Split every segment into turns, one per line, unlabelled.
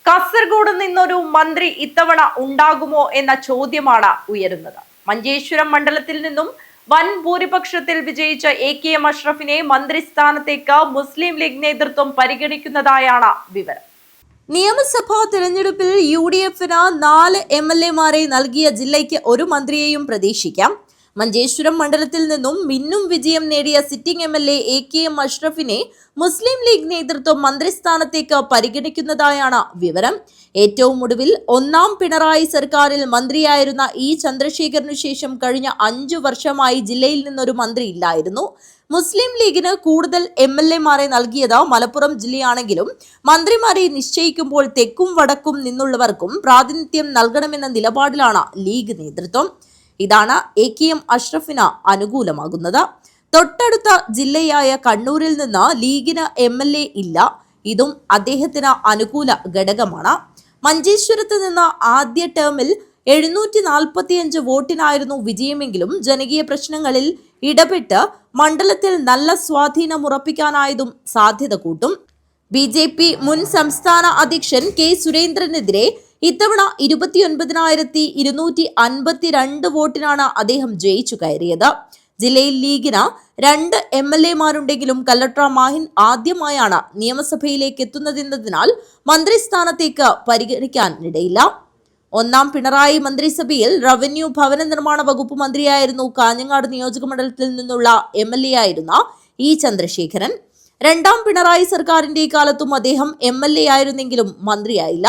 കാസർഗോഡ് നിന്നൊരു മന്ത്രി ഇത്തവണ ഉണ്ടാകുമോ എന്ന ചോദ്യമാണ് ഉയരുന്നത്. മഞ്ചേശ്വരം മണ്ഡലത്തിൽ നിന്നും വൻ ഭൂരിപക്ഷത്തിൽ വിജയിച്ച എ.കെ.എം. അഷ്റഫിനെ മന്ത്രിസ്ഥാനത്തേക്ക് മുസ്ലിം ലീഗ് നേതൃത്വം പരിഗണിക്കുന്നതായാണ് വിവരം. നിയമസഭാ തെരഞ്ഞെടുപ്പിൽ UDF-ന് 4 MLA-മാരെ നൽകിയ ജില്ലയ്ക്ക് ഒരു മന്ത്രിയെയും പ്രതീക്ഷിക്കാം. മഞ്ചേശ്വരം മണ്ഡലത്തിൽ നിന്നും മിന്നും വിജയം നേടിയ സിറ്റിംഗ് MLA എ.കെ.എം. അഷ്റഫിനെ മുസ്ലിം ലീഗ് നേതൃത്വം മന്ത്രിസ്ഥാനത്തേക്ക് പരിഗണിക്കുന്നതായാണ് വിവരം. ഏറ്റവും ഒടുവിൽ 1ാം പിണറായി സർക്കാരിൽ മന്ത്രിയായിരുന്ന ഇ ചന്ദ്രശേഖരനു ശേഷം കഴിഞ്ഞ 5 വർഷമായി ജില്ലയിൽ നിന്നൊരു മന്ത്രി ഇല്ലായിരുന്നു. മുസ്ലിം ലീഗിന് കൂടുതൽ MLA-മാരെ നൽകിയത് മലപ്പുറം ജില്ലയാണെങ്കിലും മന്ത്രിമാരെ നിശ്ചയിക്കുമ്പോൾ തെക്കും വടക്കും നിന്നുള്ളവർക്കും പ്രാതിനിധ്യം നൽകണമെന്ന നിലപാടിലാണ് ലീഗ് നേതൃത്വം. ഇതാണ് എ.കെ.എം. അഷ്റഫിന് അനുകൂലമാകുന്നത്. തൊട്ടടുത്ത ജില്ലയായ കണ്ണൂരിൽ നിന്ന് ലീഗിന് MLA ഇല്ല. ഇതും അദ്ദേഹത്തിന് അനുകൂല ഘടകമാണ്. മഞ്ചേശ്വരത്ത് നിന്ന് ആദ്യ ടേമിൽ 745 വോട്ടിനായിരുന്നു വിജയമെങ്കിലും ജനകീയ പ്രശ്നങ്ങളിൽ ഇടപെട്ട് മണ്ഡലത്തിൽ നല്ല സ്വാധീനം ഉറപ്പിക്കാനായതും സാധ്യത കൂട്ടും. BJP മുൻ സംസ്ഥാന അധ്യക്ഷൻ കെ സുരേന്ദ്രനെതിരെ ഇത്തവണ 29,252 വോട്ടിനാണ് അദ്ദേഹം ജയിച്ചു കയറിയത്. ജില്ലയിൽ ലീഗിന് 2 MLA-മാരുണ്ടെങ്കിലും കല്ലട്ര മാഹിൻ ആദ്യമായാണ് നിയമസഭയിലേക്ക് എത്തുന്നതെന്നതിനാൽ മന്ത്രിസ്ഥാനത്തേക്ക് പരിഗണിക്കാനിടയില്ല. 1ാം പിണറായി മന്ത്രിസഭയിൽ റവന്യൂ ഭവന നിർമ്മാണ വകുപ്പ് മന്ത്രിയായിരുന്നു. കാഞ്ഞങ്ങാട് നിയോജക മണ്ഡലത്തിൽ നിന്നുള്ള MLA ആയിരുന്ന ഇ ചന്ദ്രശേഖരൻ. 2ാം പിണറായി സർക്കാരിന്റെ കാലത്തും അദ്ദേഹം MLA ആയിരുന്നെങ്കിലും മന്ത്രിയായില്ല.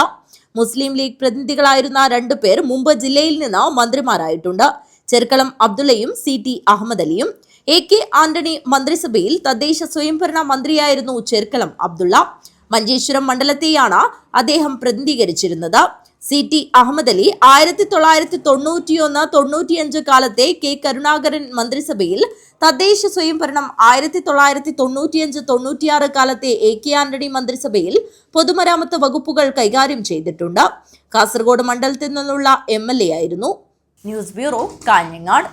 മുസ്ലിം ലീഗ് പ്രതിനിധികളായിരുന്ന 2 പേർ മുമ്പ് ജില്ലയിൽ നിന്ന് മന്ത്രിമാരായിട്ടുണ്ട്. ചെർക്കളം അബ്ദുള്ളയും CT അഹമ്മദ് അലിയും. AK ആന്റണി മന്ത്രിസഭയിൽ തദ്ദേശ സ്വയംഭരണ മന്ത്രിയായിരുന്നു ചെർക്കളം അബ്ദുള്ള. മഞ്ചേശ്വരം മണ്ഡലത്തെയാണ് അദ്ദേഹം പ്രതിനിധീകരിച്ചിരുന്നത്. CT അഹമ്മദ് അലി 1991-95 കാലത്തെ കെ കരുണാകരൻ മന്ത്രിസഭയിൽ തദ്ദേശ സ്വയംഭരണം, 1995-96 കാലത്തെ AK ആന്റണി മന്ത്രിസഭയിൽ പൊതുമരാമത്ത് വകുപ്പുകൾ കൈകാര്യം ചെയ്തിട്ടുണ്ട്. കാസർഗോഡ് മണ്ഡലത്തിൽ നിന്നുള്ള MLA ആയിരുന്നു. News bureau, Kanhangad.